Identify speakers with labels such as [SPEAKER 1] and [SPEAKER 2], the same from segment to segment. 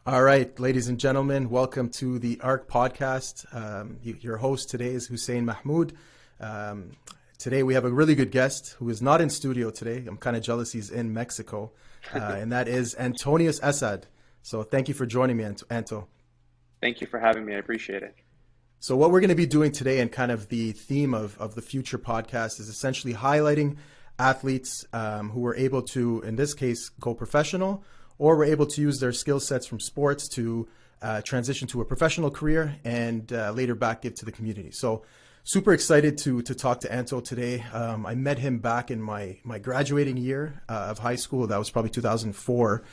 [SPEAKER 1] All right, ladies and gentlemen, welcome to the ARK podcast. Your host today is Hussein Mahmoud. Um, Today we have a really good guest who is not in studio today. I'm kind of jealous he's in Mexico, and that is Antonius Assaad. So thank you for joining me, Anto.
[SPEAKER 2] Thank you for having me. I appreciate it.
[SPEAKER 1] So what we're going to be doing today, and kind of the theme of the future podcast, is essentially highlighting athletes who were able to, in this case, go professional, or were able to use their skill sets from sports to transition to a professional career and later back give to the community. So super excited to talk to Anto today. I met him back in my graduating year of high school. That was probably 2004.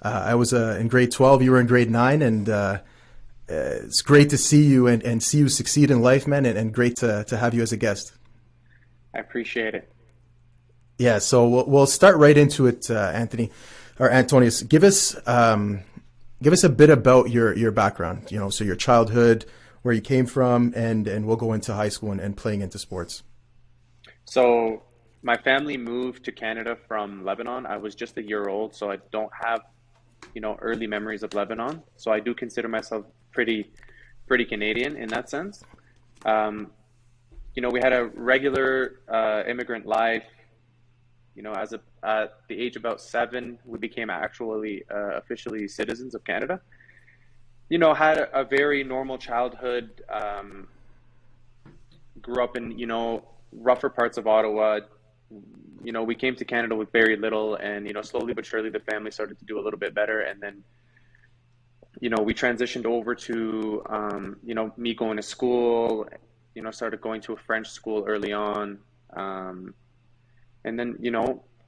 [SPEAKER 1] I was in grade 12. You were in grade 9, and it's great to see you and see you succeed in life, man, and great to have you as a guest.
[SPEAKER 2] I appreciate it.
[SPEAKER 1] Yeah, so we'll start right into it, Anthony or Antonius. Give us a bit about your background. So your childhood, where you came from, and we'll go into high school and playing into sports.
[SPEAKER 2] So my family moved to Canada from Lebanon. I was just a year old, so I don't have, early memories of Lebanon. So I do consider myself pretty Canadian in that sense. We had a regular immigrant life. At the age of about 7, we became actually officially citizens of Canada. Had a very normal childhood. Grew up in rougher parts of Ottawa. We came to Canada with very little, and slowly but surely the family started to do a little bit better, and then we transitioned over to me going to school. Started going to a French school early on. And then,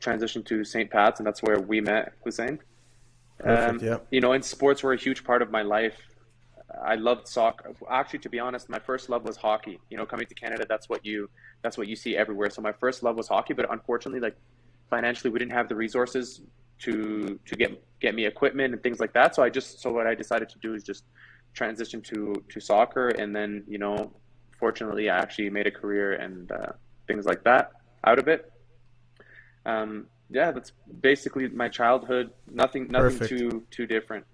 [SPEAKER 2] transitioned to St. Pat's, and that's where we met, Hussein.
[SPEAKER 1] Perfect. Yeah.
[SPEAKER 2] And sports were a huge part of my life. I loved soccer. Actually, to be honest, my first love was hockey. Coming to Canada, that's what you see everywhere. So my first love was hockey, but unfortunately, like financially, we didn't have the resources to get me equipment and things like that. So what I decided to do is just transition to soccer, and then fortunately, I actually made a career and things like that out of it. That's basically my childhood. Nothing
[SPEAKER 1] Perfect.
[SPEAKER 2] too different.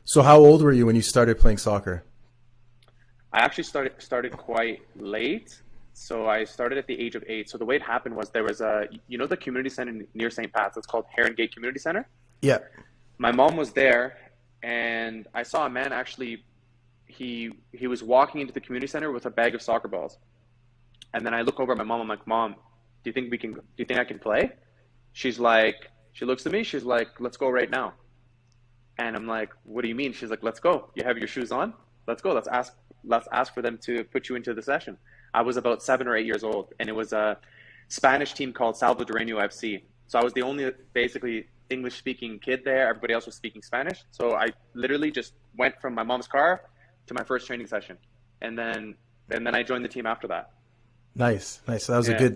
[SPEAKER 1] So how old were you when you started playing soccer?
[SPEAKER 2] I actually started quite late. So I started at the age of 8. So the way it happened was there was the community center near St. Pat's. It's called Heron Gate Community Center.
[SPEAKER 1] Yeah.
[SPEAKER 2] My mom was there, and I saw a man actually. He was walking into the community center with a bag of soccer balls, and then I look over at my mom. I'm like, "Mom, do you think I can play?" She looks at me. She's like, "Let's go right now." And I'm like, "What do you mean?" She's like, "Let's go. You have your shoes on? Let's go. Let's ask for them to put you into the session." I was about 7 or 8 years old, and it was a Spanish team called Salvadoreño FC. So I was the only basically English speaking kid there. Everybody else was speaking Spanish. So I literally just went from my mom's car to my first training session, and then I joined the team after that.
[SPEAKER 1] Nice. So that was a
[SPEAKER 2] Yeah.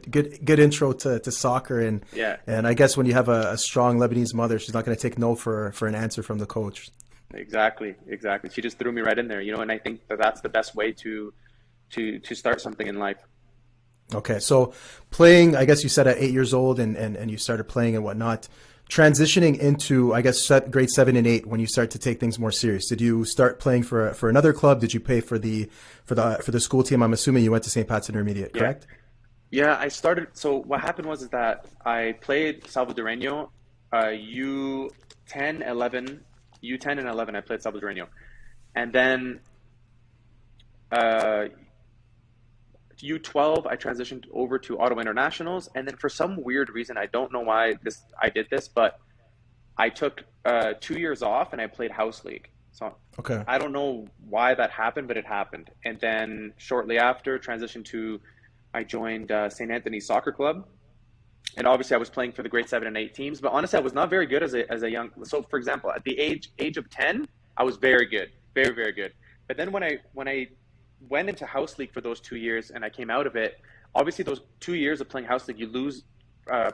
[SPEAKER 1] good intro to soccer, and
[SPEAKER 2] Yeah.
[SPEAKER 1] I guess when you have a strong Lebanese mother, she's not going to take no for an answer from the coach.
[SPEAKER 2] Exactly. She just threw me right in there, and I think that's the best way to start something in life.
[SPEAKER 1] Okay, so playing, I guess you said at 8 years old, and you started playing and whatnot. Transitioning into, I guess, grade 7 and 8, when you start to take things more serious. Did you start playing for another club? Did you play for the school team? I'm assuming you went to St. Pat's Intermediate,
[SPEAKER 2] Yeah.
[SPEAKER 1] correct?
[SPEAKER 2] Yeah, I started. So what happened was is that I played Salvadoreño, U10, 11, U10 and 11. I played Salvadoreño, and then uh, U12, I transitioned over to Ottawa Internationals, and then for some weird reason, I don't know why I did this, but I took 2 years off and I played house league. So
[SPEAKER 1] Okay.
[SPEAKER 2] I don't know why that happened, but it happened. And then shortly after, I joined St. Anthony's Soccer Club, and obviously I was playing for the grade 7 and 8 teams. But honestly, I was not very good as a young. So for example, at the age of 10, I was very good, very good. But then when I went into house league for those 2 years and I came out of it, obviously those 2 years of playing house league, you lose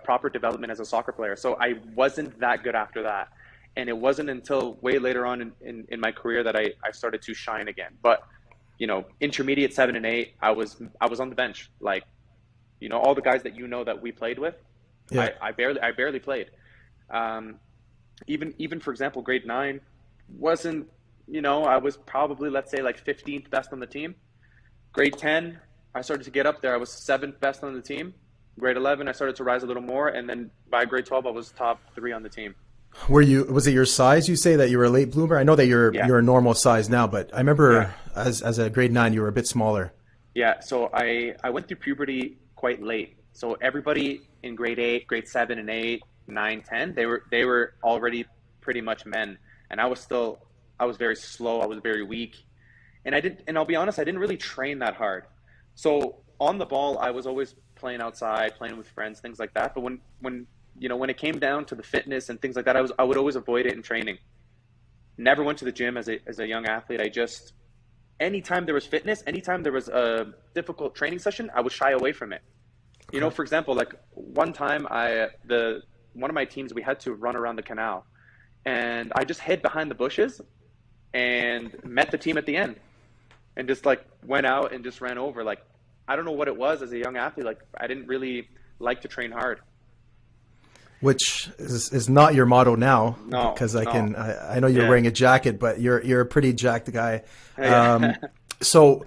[SPEAKER 2] proper development as a soccer player. So I wasn't that good after that. And it wasn't until way later on in my career that I started to shine again. But, intermediate 7 and 8, I was on the bench. Like, all the guys that we played with,
[SPEAKER 1] Yeah.
[SPEAKER 2] I barely played. Even for example, grade 9 wasn't I was probably, let's say, like 15th best on the team. Grade 10, I started to get up there. I was 7th best on the team. Grade 11, I started to rise a little more. And then by grade 12, I was top 3 on the team.
[SPEAKER 1] Was it your size you say that you were a late bloomer? I know that
[SPEAKER 2] Yeah.
[SPEAKER 1] you're a normal size now, but I remember
[SPEAKER 2] Yeah.
[SPEAKER 1] as a grade 9 you were a bit smaller.
[SPEAKER 2] Yeah. So I went through puberty quite late. So everybody in grade 8, grade 7 and 8, 9, 10, they were already pretty much men. And I was very slow. I was very weak. And I'll be honest, I didn't really train that hard. So on the ball, I was always playing outside, playing with friends, things like that. But when it came down to the fitness and things like that, I would always avoid it in training. Never went to the gym as a young athlete. Anytime there was fitness, anytime there was a difficult training session, I would shy away from it.
[SPEAKER 1] Okay.
[SPEAKER 2] For example, like one time one of my teams, we had to run around the canal, and I just hid behind the bushes and met the team at the end, and just like went out and just ran over. Like, I don't know what it was as a young athlete. Like, I didn't really like to train hard.
[SPEAKER 1] Which is not your motto now,
[SPEAKER 2] No,
[SPEAKER 1] because
[SPEAKER 2] no.
[SPEAKER 1] I know you're
[SPEAKER 2] Yeah.
[SPEAKER 1] wearing a jacket, but you're a pretty jacked guy.
[SPEAKER 2] Yeah.
[SPEAKER 1] So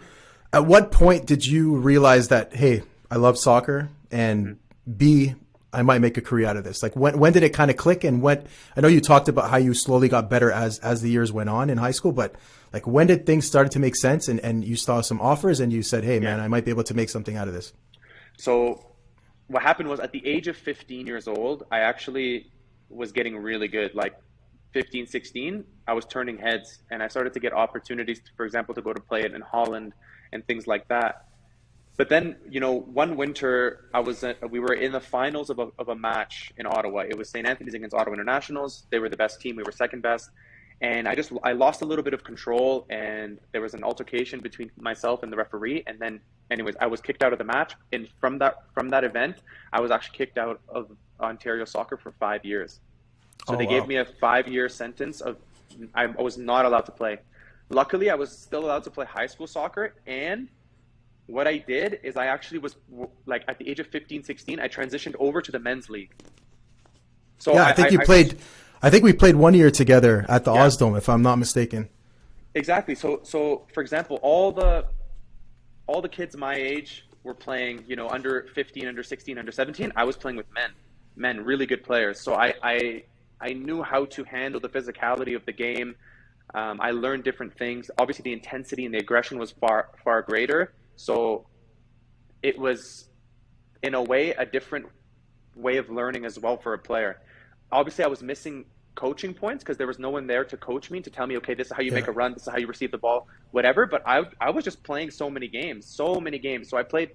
[SPEAKER 1] at what point did you realize that, hey, I love soccer, and B, I might make a career out of this? Like, when did it kind of click? And I know you talked about how you slowly got better as the years went on in high school, but like, when did things start to make sense, and you saw some offers and you said, hey man,
[SPEAKER 2] Yeah.
[SPEAKER 1] I might be able to make something out of this?
[SPEAKER 2] So what happened was, at the age of 15 years old, I actually was getting really good. Like 15, 16, I was turning heads, and I started to get opportunities, for example, to go to play it in Holland and things like that. But then, one winter, we were in the finals of a match in Ottawa. It was St. Anthony's against Ottawa Internationals. They were the best team. We were second best. And I lost a little bit of control, and there was an altercation between myself and the referee. And then, anyways, I was kicked out of the match. And from that event, I was actually kicked out of Ontario soccer for 5 years. So
[SPEAKER 1] Oh
[SPEAKER 2] they gave
[SPEAKER 1] wow.
[SPEAKER 2] me a 5-year sentence of I was not allowed to play. Luckily, I was still allowed to play high school soccer. And what I did is, I actually was, like, at the age of 15, 16, I transitioned over to the men's league. So
[SPEAKER 1] Yeah, I think we played 1 year together at the
[SPEAKER 2] yeah,
[SPEAKER 1] Osdome, if I'm not mistaken.
[SPEAKER 2] exactly. So for example, all the kids my age were playing, under 15, under 16, under 17. I was playing with men, really good players. So I knew how to handle the physicality of the game. I learned different things. Obviously, the intensity and the aggression was far, far greater. So it was, in a way, a different way of learning as well for a player. Obviously, I was missing coaching points because there was no one there to coach me, to tell me, okay, this is how you make
[SPEAKER 1] Yeah.
[SPEAKER 2] a run, this is how you receive the ball, whatever. But I was just playing so many games, so many games. So I played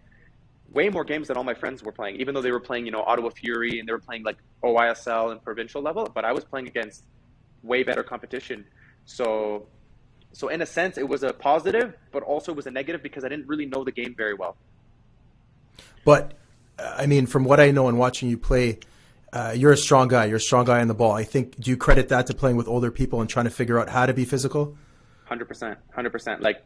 [SPEAKER 2] way more games than all my friends were playing, even though they were playing, Ottawa Fury, and they were playing like OISL and provincial level. But I was playing against way better competition. So, so in a sense, it was a positive, but also it was a negative because I didn't really know the game very well.
[SPEAKER 1] But I mean, from what I know and watching you play, you're a strong guy. You're a strong guy on the ball. I think, do you credit that to playing with older people and trying to figure out how to be physical?
[SPEAKER 2] 100%, 100%. Like,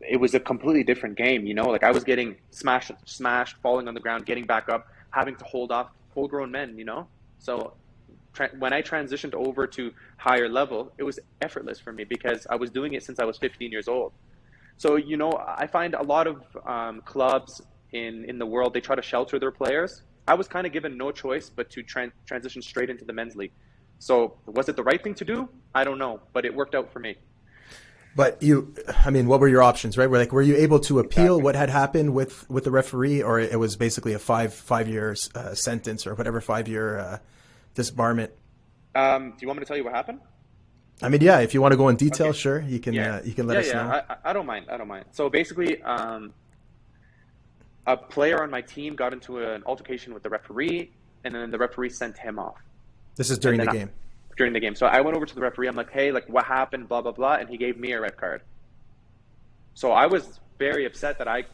[SPEAKER 2] it was a completely different game, Like, I was getting smashed, falling on the ground, getting back up, having to hold off full-grown men. So when I transitioned over to higher level, it was effortless for me because I was doing it since I was 15 years old. So, I find a lot of clubs in the world, they try to shelter their players. I was kind of given no choice but to transition straight into the men's league. So was it the right thing to do? I don't know, but it worked out for me.
[SPEAKER 1] But I mean, what were your options, right? Were you able to appeal
[SPEAKER 2] Exactly.
[SPEAKER 1] what had happened with the referee, or it was basically a five year sentence, or whatever, 5 year disbarment?
[SPEAKER 2] Do you want me to tell you what happened?
[SPEAKER 1] I mean, yeah, if you want to go in detail,
[SPEAKER 2] Okay.
[SPEAKER 1] sure,
[SPEAKER 2] Yeah.
[SPEAKER 1] you can let
[SPEAKER 2] Yeah,
[SPEAKER 1] us know.
[SPEAKER 2] yeah. I don't mind. I don't mind. So basically, a player on my team got into an altercation with the referee, and then the referee sent him off.
[SPEAKER 1] This is
[SPEAKER 2] And
[SPEAKER 1] during the
[SPEAKER 2] then
[SPEAKER 1] game.
[SPEAKER 2] during the game, so I went over to the referee. I'm like, hey, like, what happened? Blah blah blah, and he gave me a red card. So I was very upset that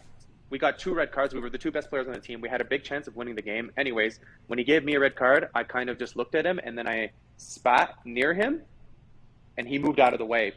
[SPEAKER 2] we got 2 red cards. We were the 2 best players on the team. We had a big chance of winning the game. Anyways, when he gave me a red card, I kind of just looked at him, and then I spat near him, and he moved out of the way.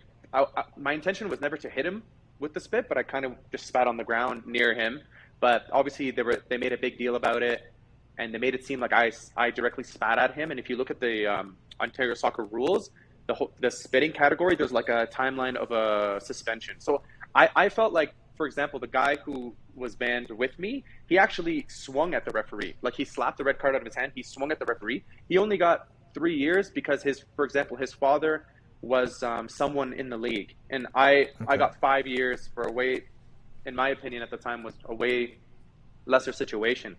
[SPEAKER 2] My intention was never to hit him with the spit, but I kind of just spat on the ground near him. But obviously, they made a big deal about it, and they made it seem like I directly spat at him. And if you look at the Ontario soccer rules, the spitting category, there's like a timeline of a suspension. So I felt like, for example, the guy who was banned with me, he actually swung at the referee. Like, he slapped the red card out of his hand. He swung at the referee. He only got 3 years because for example, his father was someone in the league, and I got 5 years for a way, in my opinion at the time, was a way lesser situation.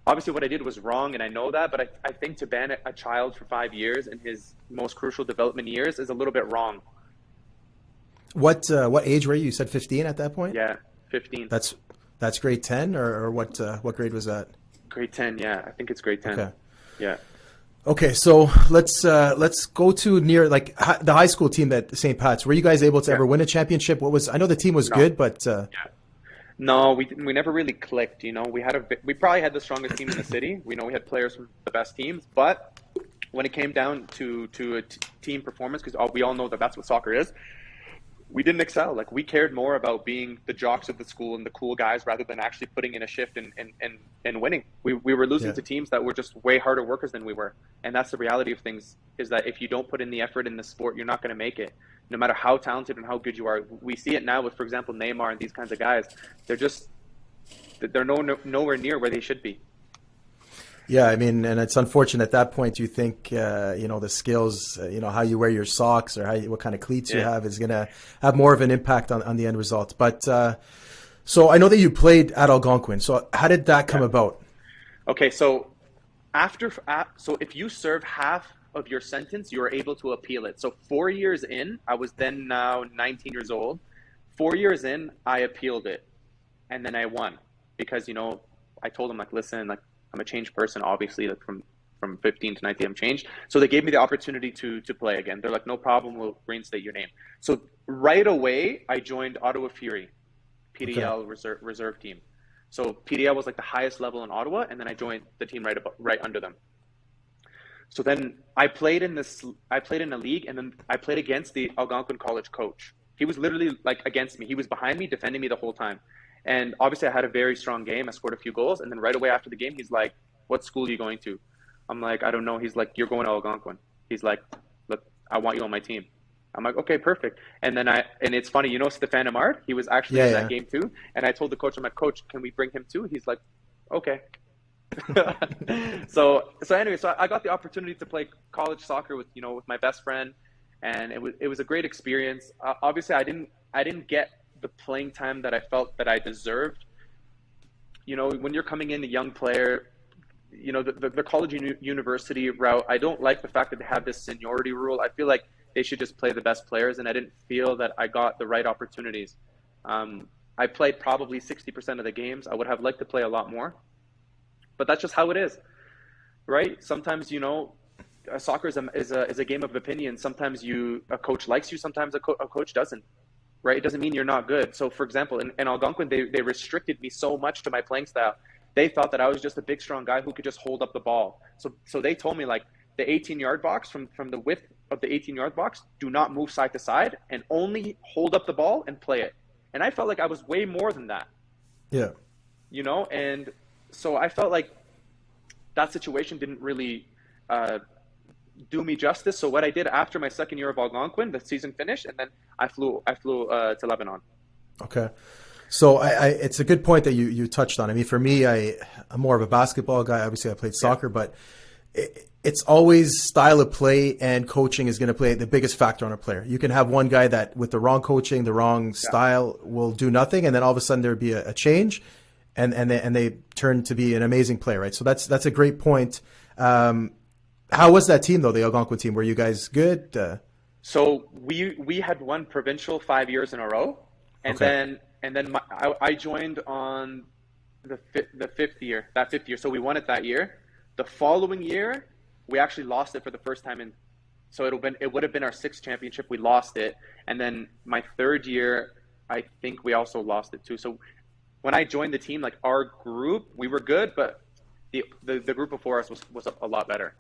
[SPEAKER 2] Obviously, what I did was wrong, and I know that, but I think to ban a child for 5 years in his most crucial development years is a little bit wrong.
[SPEAKER 1] What age were you? You said 15 at that point?
[SPEAKER 2] Yeah, 15.
[SPEAKER 1] That's grade 10, or what grade was that?
[SPEAKER 2] Grade 10, yeah. I think it's grade 10.
[SPEAKER 1] Okay.
[SPEAKER 2] Yeah.
[SPEAKER 1] Okay, so let's go to near, like, the high school team at St. Pat's. Were you guys able to ever win a championship? I know the team was good, but yeah.
[SPEAKER 2] No, we never really clicked. You know, we probably had the strongest team in the city. We know we had players from the best teams, but when it came down to a team performance, because we all know that that's what soccer is, we didn't excel. Like, we cared more about being the jocks of the school and the cool guys rather than actually putting in a shift and winning. We were losing to teams that were just way harder workers than we were. And that's the reality of things, is that if you don't put in the effort in the sport, you're not going to make it. No matter how talented and how good you are. We see it now with, for example, Neymar and these kinds of guys. They're nowhere near where they should be.
[SPEAKER 1] Yeah, I mean, and it's unfortunate at that point. You think, the skills, how you wear your socks or what kind of cleats you have is going to have more of an impact on the end result. But so I know that you played at Algonquin. So how did that come about?
[SPEAKER 2] Okay, so so if you serve half of your sentence, you are able to appeal it. So 4 years in, I was then now 19 years old. 4 years in, I appealed it, and then I won because I told them, like, listen, like, I'm a changed person, obviously, like from 15 to 19, I'm changed. So they gave me the opportunity to play again. They're like, no problem, we'll reinstate your name. So right away, I joined Ottawa Fury, PDL reserve team. So PDL was like the highest level in Ottawa, and then I joined the team right under them. So then I played in a league, and then I played against the Algonquin College coach. He was literally like against me. He was behind me, defending me the whole time. And obviously I had a very strong game. I scored a few goals. And then right away after the game, he's like, what school are you going to? I'm like, I don't know. He's like, you're going to Algonquin. He's like, look, I want you on my team. I'm like, okay, perfect. And then and it's funny, Stefan Amard, he was actually in that game too. And I told the coach, I'm like, coach, can we bring him too? He's like, okay. So anyway, so I got the opportunity to play college soccer with my best friend. And it was a great experience. Obviously I didn't get the playing time that I felt that I deserved. When you're coming in a young player, the college university route, I don't like the fact that they have this seniority rule. I feel like they should just play the best players, and I didn't feel that I got the right opportunities. I played probably 60% of the games. I would have liked to play a lot more, but that's just how it is, right? Sometimes, soccer is a game of opinion. Sometimes a coach likes you, sometimes a coach doesn't. Right? It doesn't mean you're not good. So, for example, in Algonquin, they restricted me so much to my playing style. They thought that I was just a big, strong guy who could just hold up the ball. So they told me, like, the 18-yard box, from the width of the 18-yard box, do not move side to side and only hold up the ball and play it. And I felt like I was way more than that.
[SPEAKER 1] Yeah.
[SPEAKER 2] And so I felt like that situation didn't really do me justice. So what I did after my second year of Algonquin, the season finished, and then I flew to Lebanon.
[SPEAKER 1] Okay. So it's a good point that you touched on. I mean, for me, I'm more of a basketball guy. Obviously I played soccer, but it's always style of play, and coaching is going to play the biggest factor on a player. You can have one guy that with the wrong coaching, the wrong style will do nothing. And then all of a sudden there'd be a change and they turn to be an amazing player. Right. So that's a great point. How was that team though, the Algonquin team? Were you guys good?
[SPEAKER 2] So we had won provincial 5 years in a row, and then I joined on the fifth year. That fifth year, so we won it that year. The following year, we actually lost it for the first time so it would have been our sixth championship. We lost it, and then my third year, I think we also lost it too. So when I joined the team, like, our group, we were good, but the group before us was a lot better.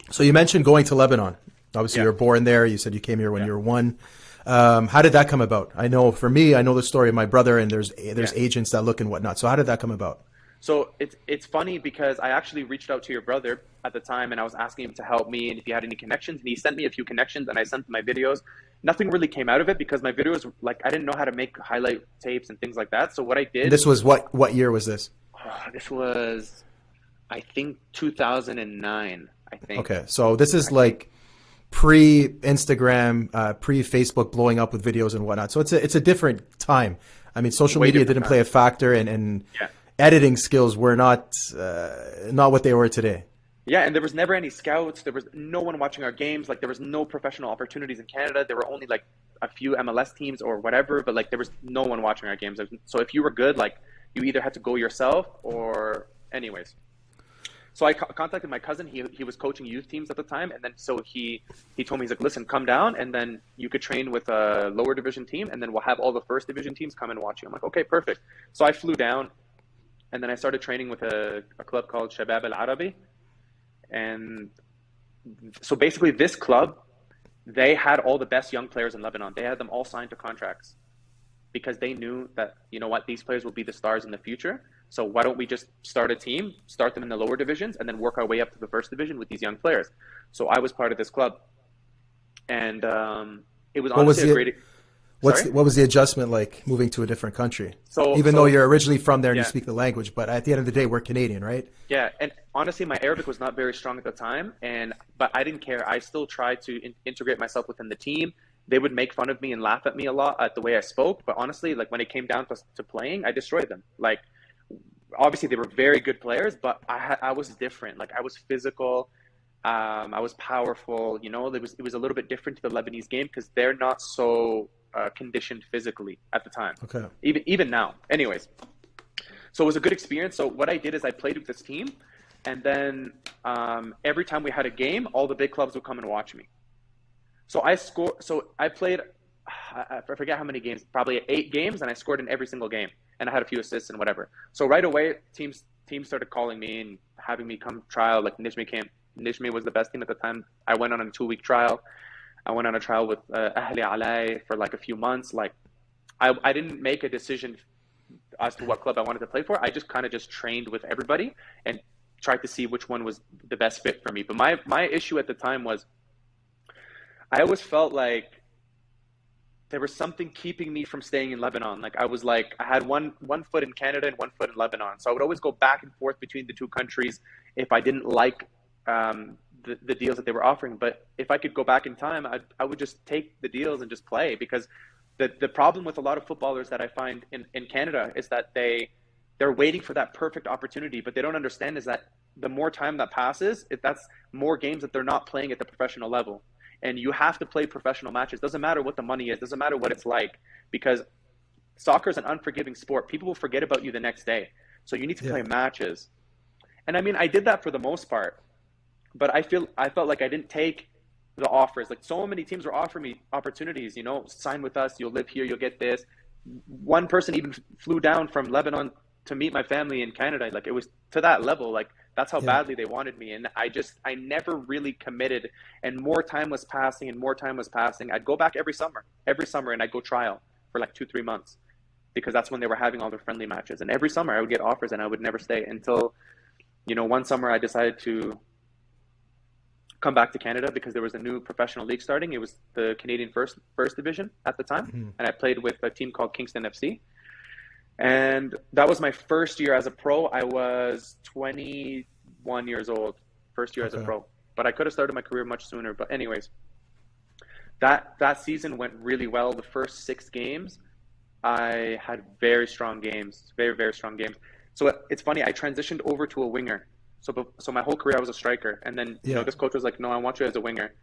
[SPEAKER 1] So you mentioned going to Lebanon. Obviously, you were born there. You said you came here when you were 1. How did that come about? I know for me, I know the story of my brother, and there's agents that look and whatnot. So how did that come about?
[SPEAKER 2] So it's funny because I actually reached out to your brother at the time and I was asking him to help me and if he had any connections, and he sent me a few connections and I sent him my videos. Nothing really came out of it because my videos, like, I didn't know how to make highlight tapes and things like that. So what I
[SPEAKER 1] And
[SPEAKER 2] did,
[SPEAKER 1] this was what year was this?
[SPEAKER 2] this was, I think, 2009, I think.
[SPEAKER 1] Okay, so this is like pre-Instagram, pre-Facebook blowing up with videos and whatnot. So it's a different time. I mean, social
[SPEAKER 2] Way
[SPEAKER 1] media
[SPEAKER 2] different
[SPEAKER 1] didn't
[SPEAKER 2] time.
[SPEAKER 1] play a factor, and
[SPEAKER 2] Yeah.
[SPEAKER 1] editing skills were not what they were today.
[SPEAKER 2] Yeah, and there was never any scouts. There was no one watching our games. Like, there was no professional opportunities in Canada. There were only like a few MLS teams or whatever, but like there was no one watching our games. So if you were good, like, you either had to go yourself or anyways. So I contacted my cousin. He was coaching youth teams at the time, and then so he told me, he's like, listen, come down, and then you could train with a lower division team, and then we'll have all the first division teams come and watch you. I'm like, okay, perfect. So I flew down, and then I started training with a club called Shabab Al Arabi. And so basically this club, they had all the best young players in Lebanon. They had them all signed to contracts because they knew that, you know what, these players will be the stars in the future. So why don't we just start a team, start them in the lower divisions, and then work our way up to the first division with these young players. So I was part of this club. And it was honestly a great...
[SPEAKER 1] What was the adjustment like moving to a different country?
[SPEAKER 2] So
[SPEAKER 1] even though you're originally from there and
[SPEAKER 2] yeah.
[SPEAKER 1] you speak the language, but at the end of the day, we're Canadian, right?
[SPEAKER 2] Yeah, and honestly, my Arabic was not very strong at the time, but I didn't care. I still tried to integrate myself within the team. They would make fun of me and laugh at me a lot at the way I spoke, but honestly, like, when it came down to playing, I destroyed them. Like, obviously, they were very good players, but I was different. Like, I was physical. I was powerful. You know, it was a little bit different to the Lebanese game because they're not so conditioned physically at the time.
[SPEAKER 1] Okay.
[SPEAKER 2] Even now. Anyways, so it was a good experience. So what I did is I played with this team, and then every time we had a game, all the big clubs would come and watch me. So I played, I forget how many games, probably 8 games, and I scored in every single game, and I had a few assists and whatever. So right away, teams started calling me and having me come trial. Like, Nijmi was the best team at the time. I went on a 2-week trial. I went on a trial with Ahli Alay for like a few months. Like, I didn't make a decision as to what club I wanted to play for. I just kind of just trained with everybody and tried to see which one was the best fit for me. But my issue at the time was I always felt like there was something keeping me from staying in Lebanon. Like, I had one foot in Canada and one foot in Lebanon. So I would always go back and forth between the two countries if I didn't like the deals that they were offering. But if I could go back in time, I would just take the deals and just play, because the problem with a lot of footballers that I find in Canada is that they're waiting for that perfect opportunity, but they don't understand is that the more time that passes, that's more games that they're not playing at the professional level. And you have to play professional matches. Doesn't matter what the money is, doesn't matter what it's like, because soccer is an unforgiving sport. People will forget about you the next day. So you need to play matches. And I mean, I did that for the most part. But I felt like I didn't take the offers. Like, so many teams were offering me opportunities, you know, sign with us, you'll live here, you'll get this. One person even flew down from Lebanon to meet my family in Canada. Like, it was to that level. Like, that's how badly they wanted me. And I never really committed. And more time was passing and more time was passing. I'd go back every summer, and I'd go trial for like 2-3 months, because that's when they were having all their friendly matches. And every summer I would get offers and I would never stay until, you know, one summer I decided to come back to Canada because there was a new professional league starting. It was the Canadian first division at the time. And I played with a team called Kingston FC. And that was my first year as a pro. I was 21 years old, first year as a pro. But I could have started my career much sooner. But anyways, that season went really well. The first 6 games, I had very strong games, very, very strong games. So it's funny, I transitioned over to a winger. So my whole career I was a striker, and then you know, this coach was like, "No, I want you as a winger."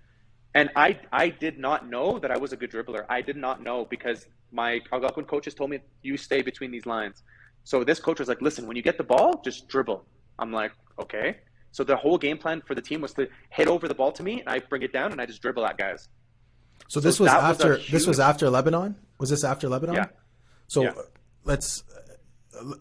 [SPEAKER 2] And I did not know that I was a good dribbler. I did not know, because my Algonquin coaches told me, "You stay between these lines." So this coach was like, "Listen, when you get the ball, just dribble." I'm like, "Okay." So the whole game plan for the team was to hit over the ball to me, and I bring it down, and I just dribble at guys.
[SPEAKER 1] So this was after this was after Lebanon? Was this after Lebanon?
[SPEAKER 2] Yeah.
[SPEAKER 1] So let's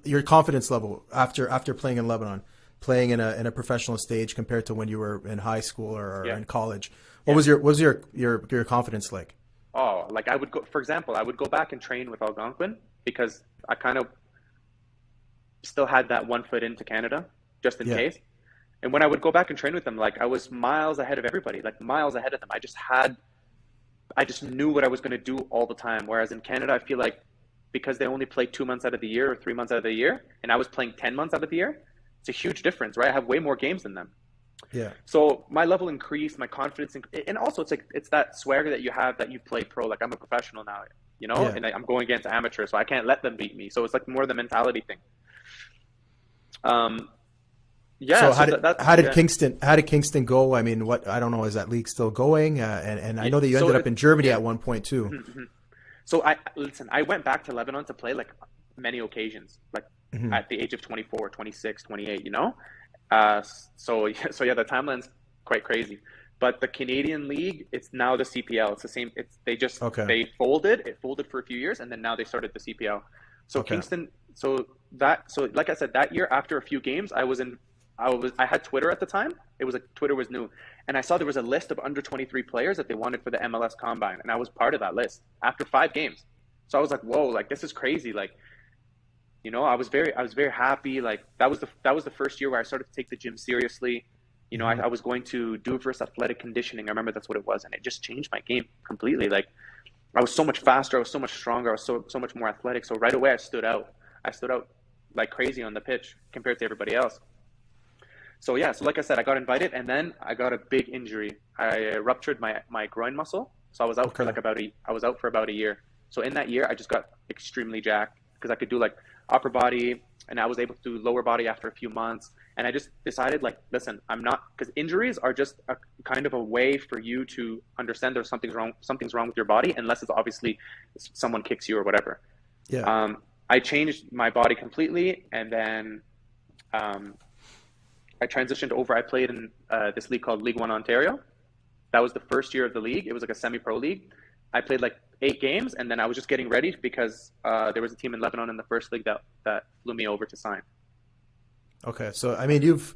[SPEAKER 1] your confidence level after playing in Lebanon, playing in a professional stage compared to when you were in high school or in college. What was your confidence like?
[SPEAKER 2] Oh, like I would go, for example, I would go back and train with Algonquin because I kind of still had that 1 foot into Canada just in
[SPEAKER 1] Yeah.
[SPEAKER 2] case. And when I would go back and train with them, like I was miles ahead of everybody, like miles ahead of them. I just knew what I was going to do all the time. Whereas in Canada, I feel like because they only play 2 months out of the year or 3 months out of the year, and I was playing 10 months out of the year, it's a huge difference, right? I have way more games than them.
[SPEAKER 1] Yeah.
[SPEAKER 2] So my level increased, my confidence, and also it's like, it's that swagger that you have that you play pro. Like I'm a professional now,
[SPEAKER 1] Yeah.
[SPEAKER 2] and I'm going against amateurs, so I can't let them beat me. So it's like more the mentality thing. Yeah.
[SPEAKER 1] So
[SPEAKER 2] So
[SPEAKER 1] how did
[SPEAKER 2] yeah.
[SPEAKER 1] Kingston go? I mean, I don't know, is that league still going? And I know that you
[SPEAKER 2] So
[SPEAKER 1] ended up in Germany
[SPEAKER 2] yeah.
[SPEAKER 1] at one point too.
[SPEAKER 2] So I went back to Lebanon to play like many occasions, like
[SPEAKER 1] Hmm.
[SPEAKER 2] at the age of 24, 26, 28, so yeah, the timeline's quite crazy. But the Canadian League, it's now the CPL. It's the same.
[SPEAKER 1] Okay.
[SPEAKER 2] They folded. It folded for a few years, and then now they started the CPL. So
[SPEAKER 1] Okay.
[SPEAKER 2] Kingston. So like I said, that year after a few games, I had Twitter at the time. It was like Twitter was new, and I saw there was a list of under 23 players that they wanted for the MLS Combine, and I was part of that list after 5 games. So I was like, whoa, like this is crazy. Like, I was very happy. Like that was the first year where I started to take the gym seriously.
[SPEAKER 1] Hmm.
[SPEAKER 2] I was going to do versus athletic conditioning. I remember that's what it was, and it just changed my game completely. Like I was so much faster, I was so much stronger, I was so much more athletic. So right away I stood out. I stood out like crazy on the pitch compared to everybody else. So yeah, so like I said, I got invited, and then I got a big injury. I ruptured my groin muscle, so I was out for
[SPEAKER 1] Okay.
[SPEAKER 2] about a year. So in that year, I just got extremely jacked because I could do like upper body, and I was able to do lower body after a few months. And I just decided, like, listen, I'm not, because injuries are just a kind of a way for you to understand there's something's wrong with your body, unless it's obviously someone kicks you or whatever.
[SPEAKER 1] Yeah.
[SPEAKER 2] I changed my body completely, and then um, I transitioned over. I played in this league called League One Ontario. That was the first year of the league. It was like a semi-pro league. I played like 8 games, and then I was just getting ready because there was a team in Lebanon in the first league that flew me over to sign.
[SPEAKER 1] Okay. So I mean, you've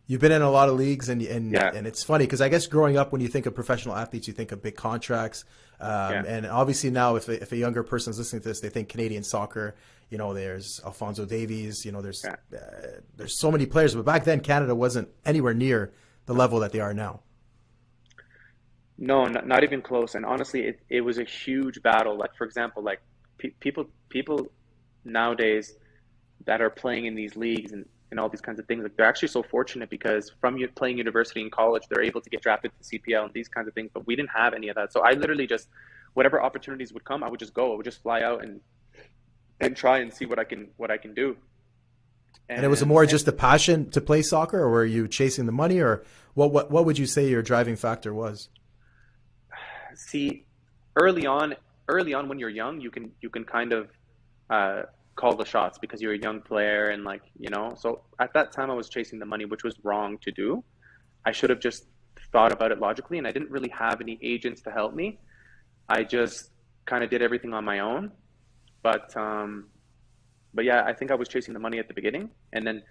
[SPEAKER 1] been in a lot of leagues,
[SPEAKER 2] Yeah,
[SPEAKER 1] and it's funny because I guess growing up, when you think of professional athletes, you think of big contracts,
[SPEAKER 2] yeah,
[SPEAKER 1] and obviously now, if a younger person is listening to this, they think Canadian soccer. There's Alphonso Davies.
[SPEAKER 2] yeah.
[SPEAKER 1] There's so many players, but back then Canada wasn't anywhere near the level that they are now.
[SPEAKER 2] No, not even close. And honestly, it was a huge battle. Like for example, like people nowadays that are playing in these leagues and all these kinds of things, like they're actually so fortunate because from playing university and college, they're able to get drafted to CPL and these kinds of things. But we didn't have any of that. So I literally just whatever opportunities would come, I would just go. I would just fly out and try and see what I can do.
[SPEAKER 1] And it was more
[SPEAKER 2] And
[SPEAKER 1] just a passion to play soccer, or were you chasing the money, or what would you say your driving factor was?
[SPEAKER 2] see, early on, when you're young, you can kind of uh, call the shots because you're a young player and So at that time, I was chasing the money, which was wrong to do. I should have just thought about it logically, and I didn't really have any agents to help me. I just kind of did everything on my own. But yeah, I think I was chasing the money at the beginning, and then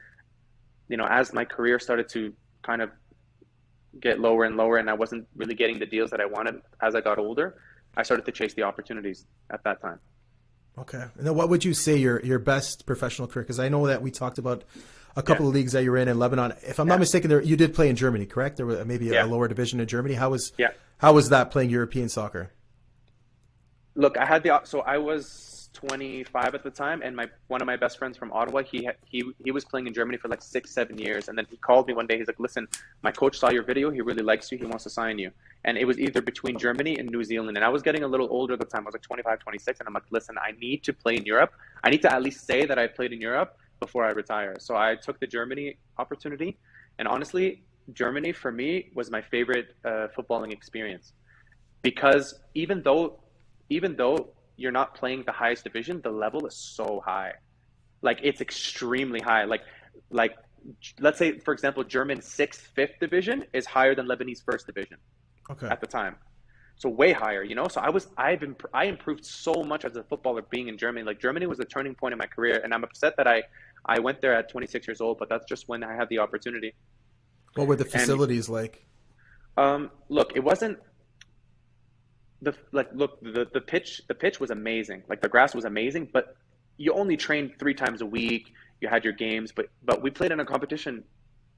[SPEAKER 2] as my career started to kind of get lower and lower, and I wasn't really getting the deals that I wanted as I got older, I started to chase the opportunities at that time.
[SPEAKER 1] Okay. And then what would you say your best professional career? Because I know that we talked about a
[SPEAKER 2] Yeah,
[SPEAKER 1] couple of leagues that you were in Lebanon. If I'm not
[SPEAKER 2] yeah,
[SPEAKER 1] mistaken, you did play in Germany, correct? There was maybe a
[SPEAKER 2] yeah,
[SPEAKER 1] lower division in Germany.
[SPEAKER 2] yeah.
[SPEAKER 1] How was that playing European soccer?
[SPEAKER 2] Look, so I was 25 at the time, and my one of my best friends from Ottawa, he was playing in Germany for like 6 7 years, and then he called me one day. He's like, "Listen, my coach saw your video. He really likes you. He wants to sign you." And it was either between Germany and New Zealand, and I was getting a little older at the time. I was like 25, 26, and I'm like, "Listen, I need to play in Europe. I need to at least say that I played in Europe before I retire." So I took the Germany opportunity, and honestly, Germany for me was my favorite footballing experience because even though you're not playing the highest division, the level is so high. Like it's extremely high. Like let's say for example, German sixth, fifth division is higher than Lebanese first division
[SPEAKER 1] Okay.
[SPEAKER 2] at the time. So way higher. So I improved so much as a footballer being in Germany. Like Germany was a turning point in my career, and I'm upset that I went there at 26 years old, but that's just when I had the opportunity.
[SPEAKER 1] What were the
[SPEAKER 2] And
[SPEAKER 1] facilities like?
[SPEAKER 2] look, it wasn't the pitch was amazing. Like the grass was amazing, but you only trained 3 times a week. you had your games, but we played in a competition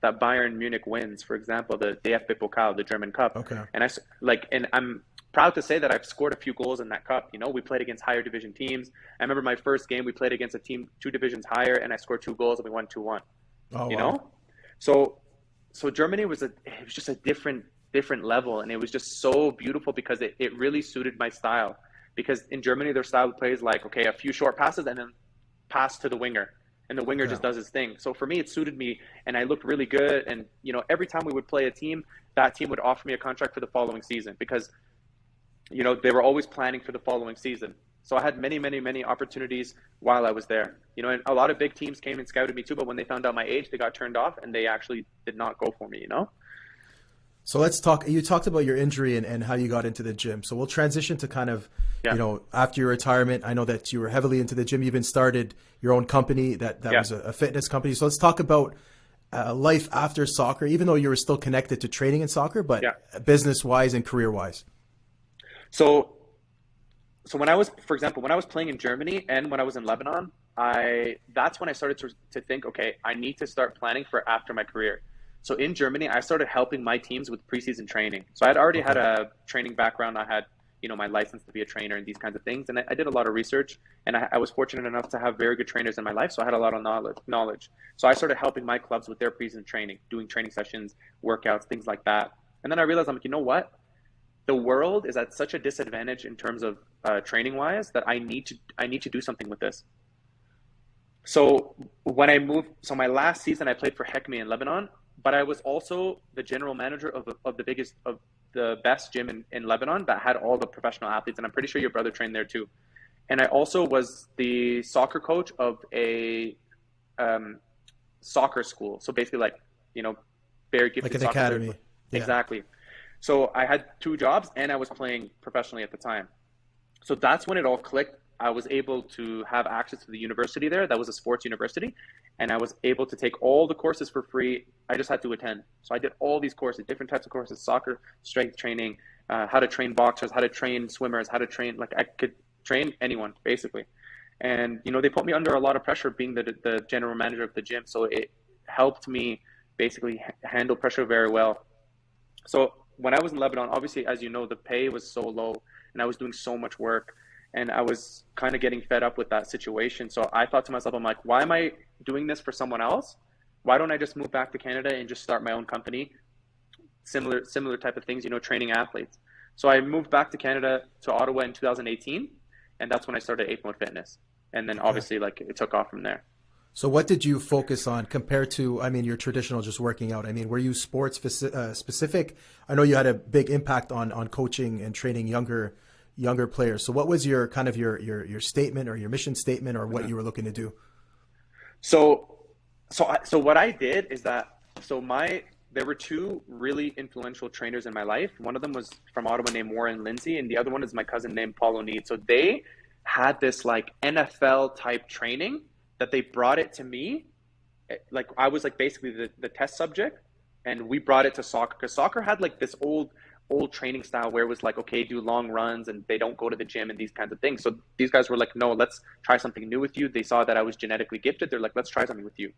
[SPEAKER 2] that Bayern Munich wins, for example, the DFB Pokal, the German Cup.
[SPEAKER 1] Okay.
[SPEAKER 2] And I'm proud to say that I've scored a few goals in that cup. You know, we played against higher division teams. I remember my first game, we played against a team 2 divisions higher, and I scored 2 goals and we won 2-1.
[SPEAKER 1] Oh,
[SPEAKER 2] You
[SPEAKER 1] wow.
[SPEAKER 2] know? So Germany it was just a different level, and it was just so beautiful because it really suited my style. Because in Germany their style of play is like, okay, a few short passes and then pass to the winger. And the winger
[SPEAKER 1] Yeah.
[SPEAKER 2] just does his thing. So for me, it suited me, and I looked really good. And you know, every time we would play a team, that team would offer me a contract for the following season because you know they were always planning for the following season. So I had many opportunities while I was there. You know, and a lot of big teams came and scouted me too, but when they found out my age, they got turned off, and they actually did not go for me. You know.
[SPEAKER 1] So let's talk. You talked about your injury and how you got into the gym. So we'll transition to kind of,
[SPEAKER 2] Yeah.
[SPEAKER 1] you know, after your retirement. I know that you were heavily into the gym. You even started your own company that
[SPEAKER 2] Yeah.
[SPEAKER 1] was a fitness company. So let's talk about life after soccer, even though you were still connected to training in soccer, but
[SPEAKER 2] Yeah.
[SPEAKER 1] business wise and career wise.
[SPEAKER 2] So when I was, for example, when I was playing in Germany and when I was in Lebanon, that's when I started to think, okay, I need to start planning for after my career. So in Germany, I started helping my teams with preseason training. So I'd already had a training background. I had, you know, my license to be a trainer and these kinds of things. And I did a lot of research, and I was fortunate enough to have very good trainers in my life. So I had a lot of knowledge. So I started helping my clubs with their preseason training, doing training sessions, workouts, things like that. And then I realized, I'm like, you know what? The world is at such a disadvantage in terms of training wise that I need to do something with this. So when I moved, so my last season I played for Hekme in Lebanon, but I was also the general manager of the best gym in Lebanon that had all the professional athletes, and I'm pretty sure your brother trained there too. And I also was the soccer coach of a soccer school. So basically, like, you know, very gifted
[SPEAKER 1] Like an
[SPEAKER 2] soccer
[SPEAKER 1] academy. Yeah.
[SPEAKER 2] Exactly. So I had 2 jobs, and I was playing professionally at the time. So that's when it all clicked. I was able to have access to the university there. That was a sports university. And I was able to take all the courses for free. I just had to attend. So I did all these courses, different types of courses: soccer, strength training, how to train boxers, how to train swimmers, how to train, like I could train anyone basically. And, you know, they put me under a lot of pressure being the general manager of the gym. So it helped me basically handle pressure very well. So when I was in Lebanon, obviously, as you know, the pay was so low and I was doing so much work, and I was kind of getting fed up with that situation. So I thought to myself, I'm like, why am I doing this for someone else? Why don't I just move back to Canada and just start my own company? Similar type of things, you know, training athletes. So I moved back to Canada, to Ottawa in 2018, and that's when I started Ape Mode Fitness. And then obviously, like, it took off from there.
[SPEAKER 1] So what did you focus on compared to, I mean, your traditional just working out? I mean, were you sports specific? I know you had a big impact on coaching and training younger players. So what was your kind of your statement or your mission statement or what you were looking to do?
[SPEAKER 2] So what I did is that, there were 2 really influential trainers in my life. One of them was from Ottawa named Warren Lindsay, and the other one is my cousin named Paul O'Neid. So they had this like NFL type training that they brought it to me. Like I was like basically the test subject, and we brought it to soccer because soccer had like this old training style where it was like, okay, do long runs and they don't go to the gym and these kinds of things. So these guys were like, no, let's try something new with you. They saw that I was genetically gifted. They're like, let's try something with you.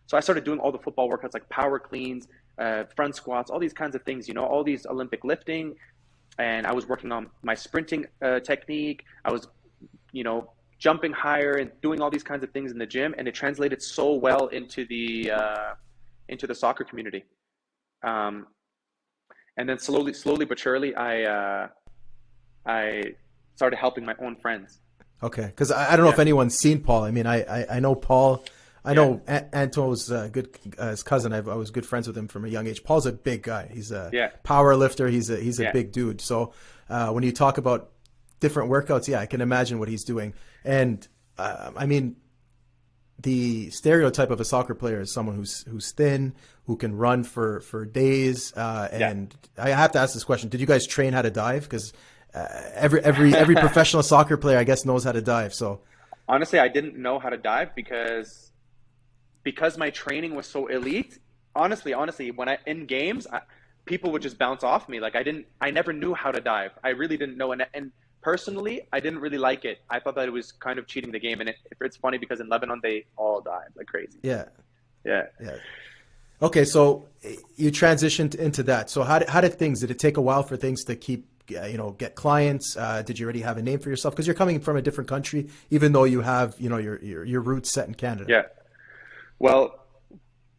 [SPEAKER 2] So I started doing all the football workouts, like power cleans, front squats, all these kinds of things, you know, all these Olympic lifting. And I was working on my sprinting technique. I was, you know, jumping higher and doing all these kinds of things in the gym. And it translated so well into the soccer community. And then slowly but surely, I started helping my own friends.
[SPEAKER 1] Okay, because I don't know if anyone's seen Paul. I mean, I know Paul. I know Anto's his cousin. I was good friends with him from a young age. Paul's a big guy. He's a power lifter. He's a big dude. So when you talk about different workouts, I can imagine what he's doing. And I mean, the stereotype of a soccer player is someone who's thin, who can run for days. And I have to ask this question: did you guys train how to dive? Because every professional soccer player, I guess, knows how to dive. So
[SPEAKER 2] honestly, I didn't know how to dive because my training was so elite. Honestly, when in games, people would just bounce off me. Like I never knew how to dive. I really didn't know. And personally, I didn't really like it. I thought that it was kind of cheating the game, and it's funny because in Lebanon they all died like crazy.
[SPEAKER 1] Yeah.
[SPEAKER 2] Yeah.
[SPEAKER 1] Yeah. Okay, so you transitioned into that. So did it take a while for things to keep, get clients? Did you already have a name for yourself? Because you're coming from a different country, even though you have, your roots set in Canada.
[SPEAKER 2] Yeah. Well,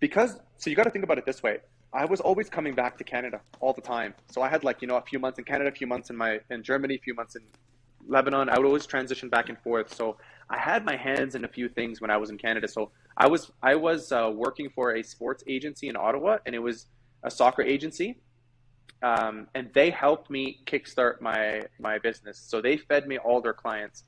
[SPEAKER 2] so you got to think about it this way. I was always coming back to Canada all the time. So I had like, a few months in Canada, a few months in Germany, a few months in Lebanon. I would always transition back and forth. So I had my hands in a few things when I was in Canada. So I was working for a sports agency in Ottawa, and it was a soccer agency. And they helped me kickstart my business. So they fed me all their clients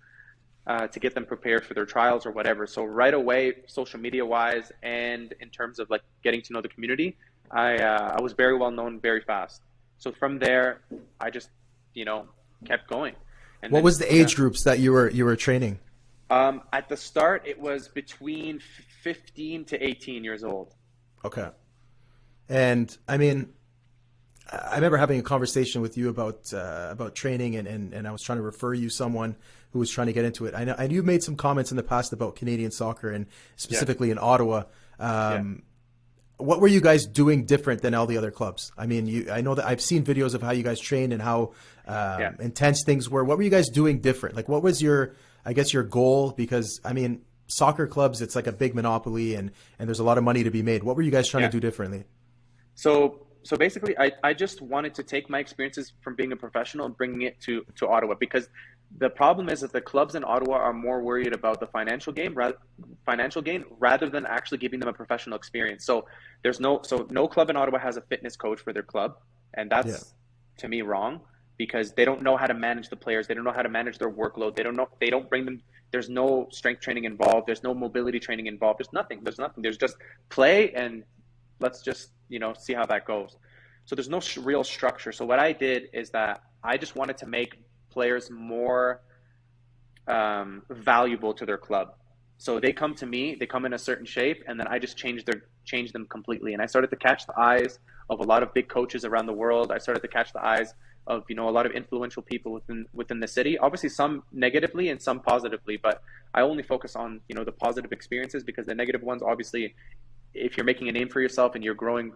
[SPEAKER 2] to get them prepared for their trials or whatever. So right away, social media wise, and in terms of like getting to know the community, I was very well known very fast. So from there, I just, kept going. And
[SPEAKER 1] what
[SPEAKER 2] then,
[SPEAKER 1] was the age groups that you were training?
[SPEAKER 2] At the start, it was between 15 to 18 years old.
[SPEAKER 1] Okay. And I mean, I remember having a conversation with you about training, and I was trying to refer you someone who was trying to get into it. I know you made some comments in the past about Canadian soccer, and specifically in Ottawa. What were you guys doing different than all the other clubs? I mean, I know that I've seen videos of how you guys trained and how intense things were. What were you guys doing different? Like, what was your goal? Because I mean, soccer clubs, it's like a big monopoly, and there's a lot of money to be made. What were you guys trying to do differently?
[SPEAKER 2] So basically, I just wanted to take my experiences from being a professional and bringing it to Ottawa, because the problem is that the clubs in Ottawa are more worried about the financial gain rather than actually giving them a professional experience. So no club in Ottawa has a fitness coach for their club, and that's to me wrong, because they don't know how to manage the players. They don't know how to manage their workload. They don't bring them. There's no strength training involved. There's no mobility training involved. There's nothing. There's just play, and let's just see how that goes. So there's no real structure. So what I did is that I just wanted to make players more valuable to their club. So they come to me, they come in a certain shape, and then I just change them completely. And I started to catch the eyes of a lot of big coaches around the world. I started to catch the eyes of a lot of influential people within the city. Obviously, some negatively and some positively, but I only focus on the positive experiences, because the negative ones, obviously, if you're making a name for yourself and you're growing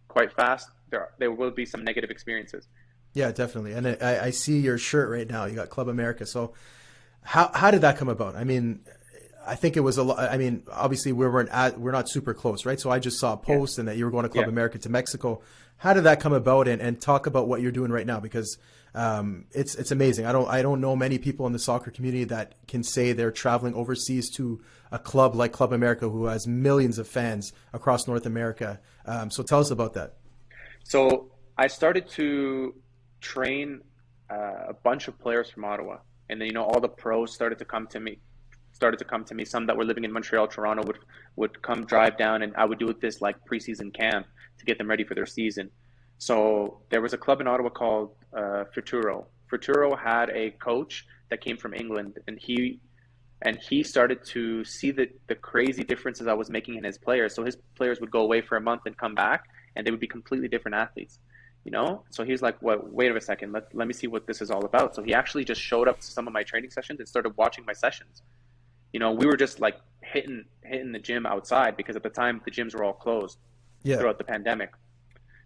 [SPEAKER 2] quite fast, there will be some negative experiences.
[SPEAKER 1] Yeah, definitely. And I see your shirt right now. You got Club America. So how did that come about? I mean, I think it was a lot. I mean, obviously we're not super close, right? So I just saw a post and that you were going to Club America to Mexico. How did that come about? And talk about what you're doing right now, because it's amazing. I don't know many people in the soccer community that can say they're traveling overseas to a club like Club America, who has millions of fans across North America. So tell us about that.
[SPEAKER 2] So I started to train a bunch of players from Ottawa, and then all the pros started to come to me. Some that were living in Montreal, Toronto would come drive down, and I would do this like preseason camp to get them ready for their season. So there was a club in Ottawa called Futuro. Futuro had a coach that came from England, and he started to see the crazy differences I was making in his players. So his players would go away for a month and come back, and they would be completely different athletes. So he's like, well, wait a second, let me see what this is all about. So he actually just showed up to some of my training sessions and started watching my sessions. We were just like hitting the gym outside, because at the time the gyms were all closed throughout the pandemic.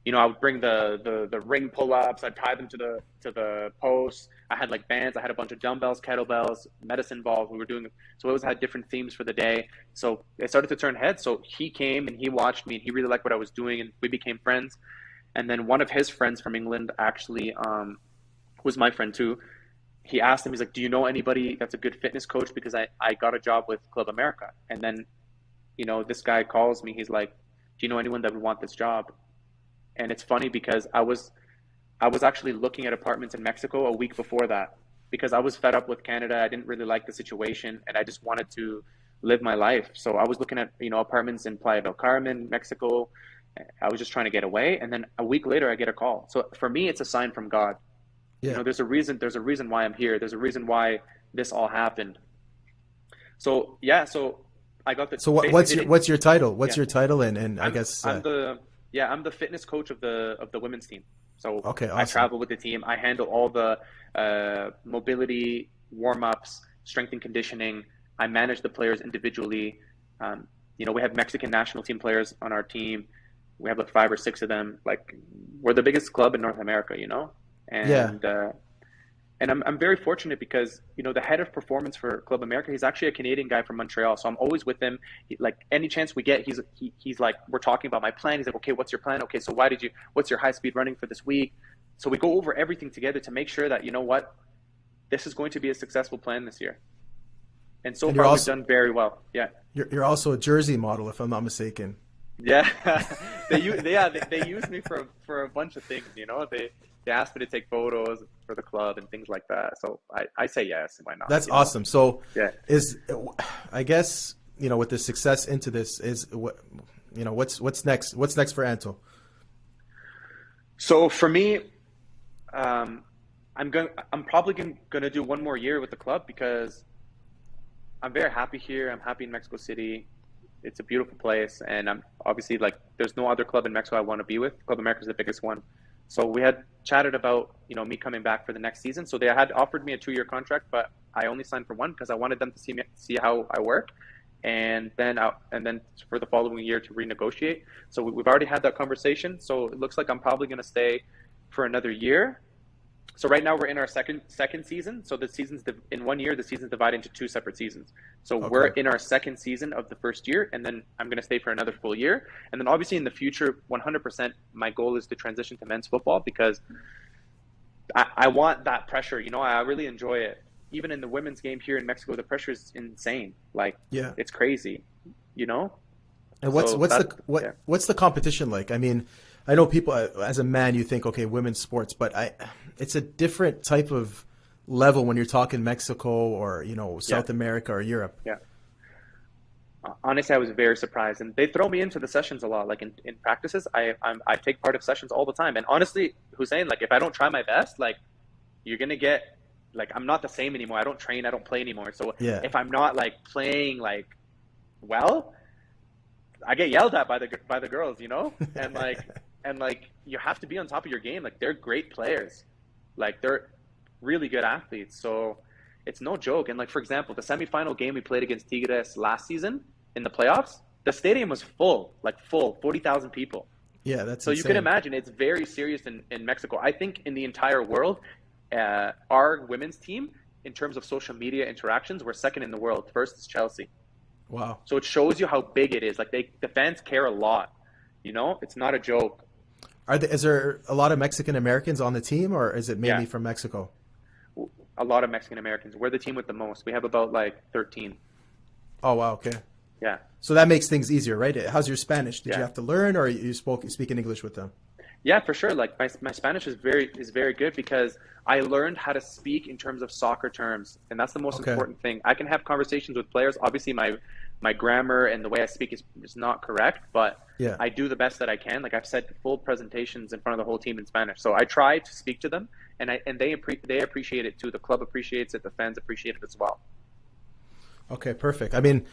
[SPEAKER 2] I would bring the ring pull-ups, I'd tie them to the posts. I had like bands, I had a bunch of dumbbells, kettlebells, medicine balls. We were doing, so we always had different themes for the day. So it started to turn heads. So he came and he watched me, and he really liked what I was doing, and we became friends. And then one of his friends from England actually was my friend too. He asked him, he's like, do you know anybody that's a good fitness coach? Because I got a job with Club America. And then, this guy calls me. He's like, do you know anyone that would want this job? And it's funny, because I was actually looking at apartments in Mexico a week before that, because I was fed up with Canada. I didn't really like the situation, and I just wanted to live my life. So I was looking at, apartments in Playa del Carmen, Mexico. I was just trying to get away. And then a week later I get a call. So for me, it's a sign from God.
[SPEAKER 1] Yeah.
[SPEAKER 2] There's a reason why I'm here. There's a reason why this all happened. So I got the.
[SPEAKER 1] So what's your title? What's your title? And I guess
[SPEAKER 2] I'm Yeah, I'm the fitness coach of the women's team. So
[SPEAKER 1] Okay,
[SPEAKER 2] I
[SPEAKER 1] awesome.
[SPEAKER 2] travel with the team. I handle all the mobility, warm ups, strength and conditioning. I manage the players individually. Um, we have Mexican national team players on our team. We have like 5 or 6 of them. Like we're the biggest club in North America,
[SPEAKER 1] Yeah.
[SPEAKER 2] and I'm very fortunate because the head of performance for Club America, he's actually a Canadian guy from Montreal, so I'm always with him. Like any chance we get, he's like, we're talking about my plan. He's like, okay, what's your plan? Okay, so what's your high speed running for this week? So we go over everything together to make sure that this is going to be a successful plan this year. And so
[SPEAKER 1] And you're
[SPEAKER 2] far we've
[SPEAKER 1] also
[SPEAKER 2] done very well. Yeah.
[SPEAKER 1] you're also a jersey model, if I'm not mistaken.
[SPEAKER 2] Yeah, they use me for a bunch of things. They asked me to take photos for the club and things like that. So I say yes. Why not?
[SPEAKER 1] That's awesome. So
[SPEAKER 2] Yeah.
[SPEAKER 1] I guess, with the success into this is what's next? What's next for Anto?
[SPEAKER 2] So for me, I'm probably gonna do one more year with the club because I'm very happy here. I'm happy in Mexico City. It's a beautiful place, and I'm obviously like there's no other club in Mexico I want to be with. Club America is the biggest one. So we had chatted about me coming back for the next season. So they had offered me a 2-year contract, but I only signed for one because I wanted them to see how I work, and then for the following year to renegotiate. So we've already had that conversation. So it looks like I'm probably going to stay for another year. So right now we're in our second season. So in one year, the season's divided into 2 separate seasons. So we're
[SPEAKER 1] Okay.
[SPEAKER 2] in our second season of the first year, and then I'm going to stay for another full year. And then obviously in the future, 100%, my goal is to transition to men's football because I want that pressure. I really enjoy it. Even in the women's game here in Mexico, the pressure is insane. Like
[SPEAKER 1] Yeah.
[SPEAKER 2] it's crazy,
[SPEAKER 1] And
[SPEAKER 2] So yeah.
[SPEAKER 1] what's the competition like? I mean, I know people as a man, you think, okay, women's sports, but it's a different type of level when you're talking Mexico or
[SPEAKER 2] Yeah.
[SPEAKER 1] South America or Europe.
[SPEAKER 2] Yeah. Honestly, I was very surprised, and they throw me into the sessions a lot. Like in practices, I take part of sessions all the time. And honestly, Hussein, like if I don't try my best, like you're gonna get like I'm not the same anymore. I don't train, I don't play anymore. So
[SPEAKER 1] Yeah.
[SPEAKER 2] if I'm not like playing like well, I get yelled at by the girls, and you have to be on top of your game. Like they're great players, like they're really good athletes. So it's no joke. And like for example, the semifinal game we played against Tigres last season in the playoffs, the stadium was full, like full, 40,000 people.
[SPEAKER 1] Yeah, that's
[SPEAKER 2] So you can
[SPEAKER 1] insane.
[SPEAKER 2] imagine it's very serious in Mexico. I think in the entire world, our women's team, in terms of social media interactions, we're second in the world. First is Chelsea.
[SPEAKER 1] Wow.
[SPEAKER 2] So it shows you how big it is. Like the fans care a lot. It's not a joke.
[SPEAKER 1] Is there a lot of Mexican Americans on the team, or is it
[SPEAKER 2] Yeah,
[SPEAKER 1] mainly from Mexico?
[SPEAKER 2] a lot of Mexican Americans. We're the team with the most. We have about like 13.
[SPEAKER 1] Oh, wow. Okay.
[SPEAKER 2] Yeah,
[SPEAKER 1] So that makes things easier, right? How's your Spanish? Did you
[SPEAKER 2] yeah,
[SPEAKER 1] have to learn, or you speak in English with them?
[SPEAKER 2] yeah, for sure. Like my Spanish is very good because I learned how to speak in terms of soccer terms, and that's the most
[SPEAKER 1] Okay.
[SPEAKER 2] important thing. I can have conversations with players. Obviously, my grammar and the way I speak is not correct, but
[SPEAKER 1] Yeah.
[SPEAKER 2] I do the best that I can. Like I've said full presentations in front of the whole team in Spanish. So I try to speak to them, and they appreciate it too. The club appreciates it. The fans appreciate it as well.
[SPEAKER 1] Okay, perfect. I mean,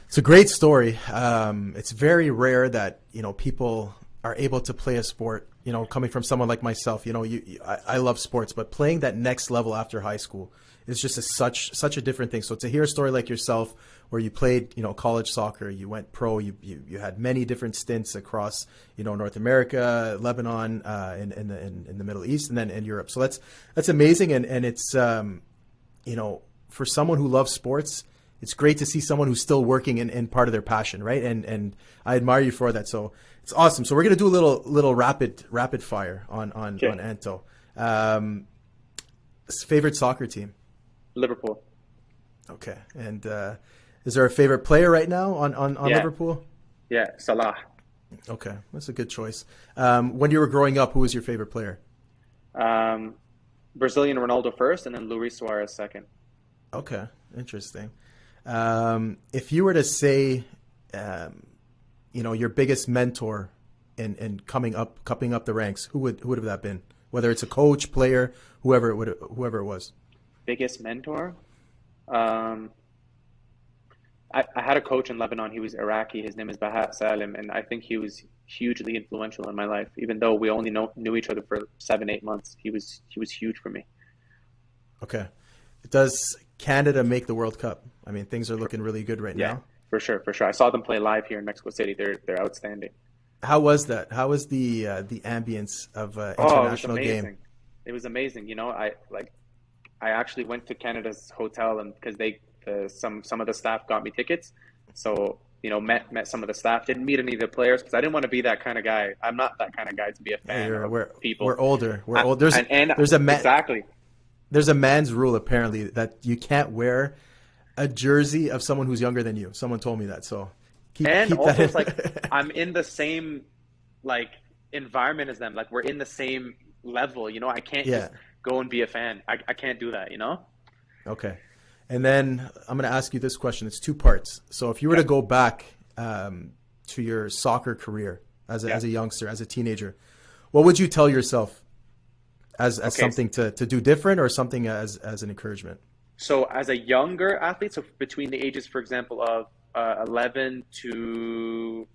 [SPEAKER 1] it's a great story. It's very rare that people are able to play a sport. Coming from someone like myself, I love sports, but playing that next level after high school is just such a different thing. So to hear a story like yourself, where you played, college soccer, you went pro, you had many different stints across, North America, Lebanon, in the Middle East, and then in Europe. So that's amazing, and it's for someone who loves sports, it's great to see someone who's still working in part of their passion, right? And I admire you for that. So it's awesome. So we're gonna do a little rapid fire on
[SPEAKER 2] Okay.
[SPEAKER 1] Anto. Favorite soccer team?
[SPEAKER 2] Liverpool.
[SPEAKER 1] Okay. And is there a favorite player right now on
[SPEAKER 2] Yeah,
[SPEAKER 1] Liverpool?
[SPEAKER 2] yeah, Salah.
[SPEAKER 1] Okay, that's a good choice. When you were growing up, who was your favorite player?
[SPEAKER 2] Um, Brazilian Ronaldo first, and then Luis Suarez second.
[SPEAKER 1] Okay, interesting. If you were to say, your biggest mentor in coming up the ranks, who would have that been? Whether it's a coach, player, whoever it was.
[SPEAKER 2] Biggest mentor. Um, I had a coach in Lebanon. He was Iraqi. His name is Bahat Salim, and I think he was hugely influential in my life. Even though we only knew each other for 7, 8 months, he was huge for me.
[SPEAKER 1] Okay. Does Canada make the World Cup? I mean, things are looking really good right
[SPEAKER 2] Yeah,
[SPEAKER 1] now.
[SPEAKER 2] for sure, for sure. I saw them play live here in Mexico City. They're outstanding.
[SPEAKER 1] How was that? How was the ambience of
[SPEAKER 2] Oh, it was
[SPEAKER 1] international game?
[SPEAKER 2] amazing. It was amazing. I actually went to Canada's hotel, and because some of the staff got me tickets, so met some of the staff. Didn't meet any of the players because I didn't want to be that kind of guy. I'm not that kind of guy to be a
[SPEAKER 1] Hey,
[SPEAKER 2] fan of
[SPEAKER 1] we're
[SPEAKER 2] people.
[SPEAKER 1] older. We're
[SPEAKER 2] I,
[SPEAKER 1] old.
[SPEAKER 2] and
[SPEAKER 1] There's a man
[SPEAKER 2] exactly.
[SPEAKER 1] there's a man's rule apparently that you can't wear a jersey of someone who's younger than you. Someone told me that. So
[SPEAKER 2] And
[SPEAKER 1] keep that
[SPEAKER 2] also,
[SPEAKER 1] in.
[SPEAKER 2] it's like I'm in the same like environment as them. Like we're in the same level. I can't
[SPEAKER 1] Yeah.
[SPEAKER 2] just go and be a fan. I can't do that.
[SPEAKER 1] Okay. And then I'm going to ask you this question. It's two parts. So if you were
[SPEAKER 2] Yeah.
[SPEAKER 1] to go back to your soccer career
[SPEAKER 2] Yeah.
[SPEAKER 1] as a youngster, as a teenager, what would you tell yourself as
[SPEAKER 2] Okay.
[SPEAKER 1] something to do different or something as an encouragement?
[SPEAKER 2] So as a younger athlete, so between the ages, for example, of 11 to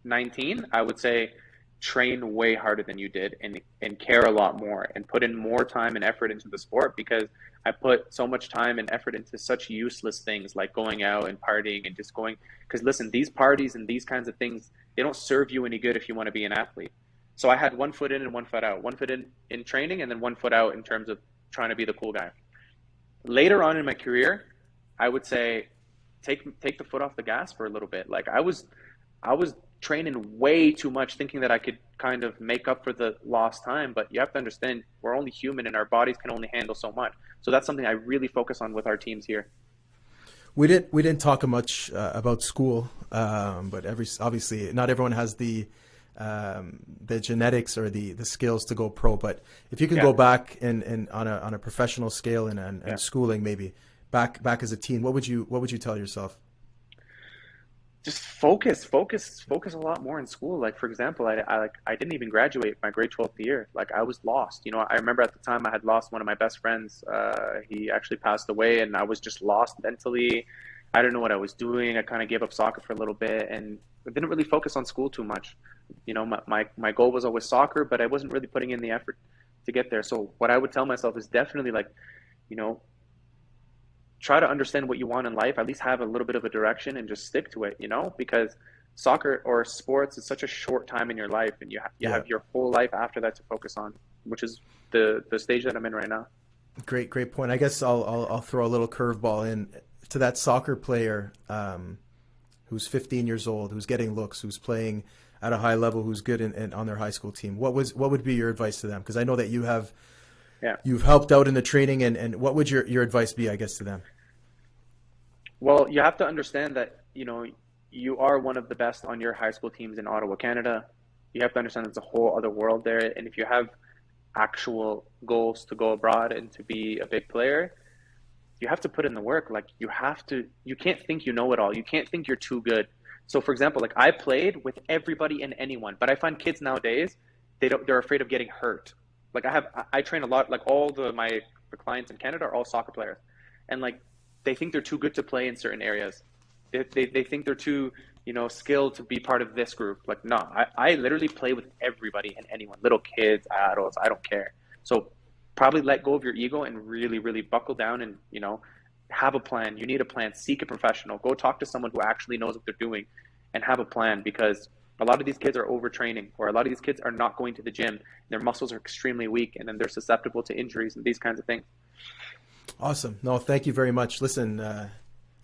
[SPEAKER 2] 19, I would say train way harder than you did and care a lot more and put in more time and effort into the sport because I put so much time and effort into such useless things like going out and partying and just going. Because listen, these parties and these kinds of things, they don't serve you any good if you want to be an athlete. So I had one foot in and one foot out, one foot in training and then one foot out in terms of trying to be the cool guy. Later on in my career, I would say take the foot off the gas for a little bit. Like I was training way too much, thinking that I could kind of make up for the lost time. But you have to understand, we're only human, and our bodies can only handle so much. So that's something I really focus on with our teams here.
[SPEAKER 1] We didn't talk much about school, but obviously not everyone has the genetics or the skills to go pro. But if you can
[SPEAKER 2] Yeah,
[SPEAKER 1] go back and on a professional scale and
[SPEAKER 2] yeah.
[SPEAKER 1] schooling maybe back as a teen, what would you tell yourself?
[SPEAKER 2] Just focus a lot more in school. Like for example, I didn't even graduate my grade 12th year. Like I was lost. I remember at the time I had lost one of my best friends. He actually passed away, and I was just lost mentally. I didn't know what I was doing. I kind of gave up soccer for a little bit, and I didn't really focus on school too much. My goal was always soccer, but I wasn't really putting in the effort to get there. So what I would tell myself is definitely like, you know, try to understand what you want in life, at least have a little bit of a direction and just stick to it, because soccer or sports is such a short time in your life, and you
[SPEAKER 1] Yeah.
[SPEAKER 2] have your whole life after that to focus on, which is the stage that I'm in right now.
[SPEAKER 1] Great point. I guess I'll throw a little curveball in to that soccer player who's 15 years old, who's getting looks, who's playing at a high level, who's good on their high school team. What would be your advice to them? Because I know that
[SPEAKER 2] Yeah.
[SPEAKER 1] you've helped out in the training, and what would your advice be, I guess, to them?
[SPEAKER 2] Well, you have to understand that, you are one of the best on your high school teams in Ottawa, Canada. You have to understand there's a whole other world there. And if you have actual goals to go abroad and to be a big player, you have to put in the work. Like you can't think you know it all. You can't think you're too good. So for example, like I played with everybody and anyone, but I find kids nowadays, they're afraid of getting hurt. Like I train a lot, like my clients in Canada are all soccer players. And like, they think they're too good to play in certain areas. They think they're too, skilled to be part of this group. Like, no, I literally play with everybody and anyone, little kids, adults, I don't care. So probably let go of your ego and really, really buckle down and, have a plan. You need a plan, seek a professional, go talk to someone who actually knows what they're doing and have a plan, because a lot of these kids are overtraining, or a lot of these kids are not going to the gym. Their muscles are extremely weak, and then they're susceptible to injuries and these kinds of things.
[SPEAKER 1] Awesome. No, thank you very much. Listen,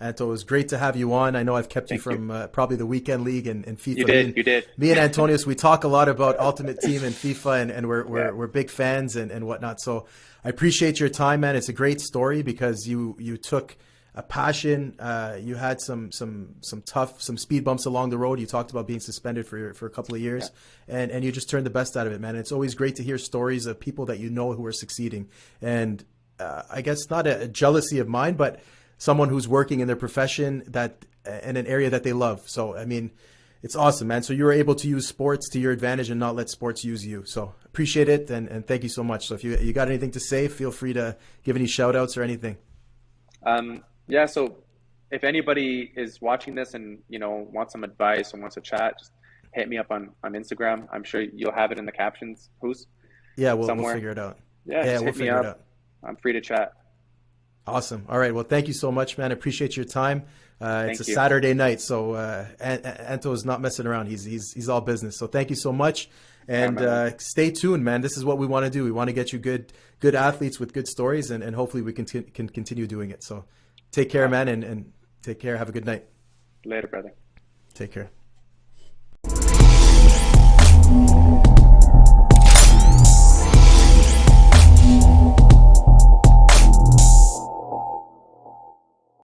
[SPEAKER 1] Anto, it was great to have you on. I know I've kept you
[SPEAKER 2] Thank you.
[SPEAKER 1] from probably the weekend league and
[SPEAKER 2] You
[SPEAKER 1] FIFA.
[SPEAKER 2] did, you did.
[SPEAKER 1] Me and Antonius, we talk a lot about Ultimate Team and FIFA, and we're
[SPEAKER 2] Yeah.
[SPEAKER 1] we're big fans and whatnot. So I appreciate your time, man. It's a great story because you took a passion. You had some speed bumps along the road. You talked about being suspended for a couple of
[SPEAKER 2] Yeah.
[SPEAKER 1] years, and you just turned the best out of it, man. And it's always great to hear stories of people that you know who are succeeding. And I guess not a jealousy of mine, but someone who's working in their profession that in an area that they love. So, I mean, it's awesome, man. So you were able to use sports to your advantage and not let sports use you. So appreciate it. And thank you so much. So if you got anything to say, feel free to give any shout outs or anything.
[SPEAKER 2] Yeah, so if anybody is watching this and, wants some advice or wants to chat, just hit me up on Instagram. I'm sure you'll have it in the captions, who's
[SPEAKER 1] Yeah, we'll
[SPEAKER 2] somewhere.
[SPEAKER 1] figure it out.
[SPEAKER 2] Yeah,
[SPEAKER 1] Yeah,
[SPEAKER 2] just
[SPEAKER 1] we'll
[SPEAKER 2] hit me
[SPEAKER 1] figure it
[SPEAKER 2] up.
[SPEAKER 1] out.
[SPEAKER 2] I'm free to chat.
[SPEAKER 1] Awesome. All right. Well, thank you so much, man. I appreciate your time. It's a
[SPEAKER 2] Thank you.
[SPEAKER 1] Saturday night, so Anto is not messing around. He's all business. So thank you so much, and stay tuned, man. This is what we want to do. We want to get you good athletes with good stories, and hopefully we can continue doing it. So take care, man, and take care. Have a good night.
[SPEAKER 2] Later, brother.
[SPEAKER 1] Take care.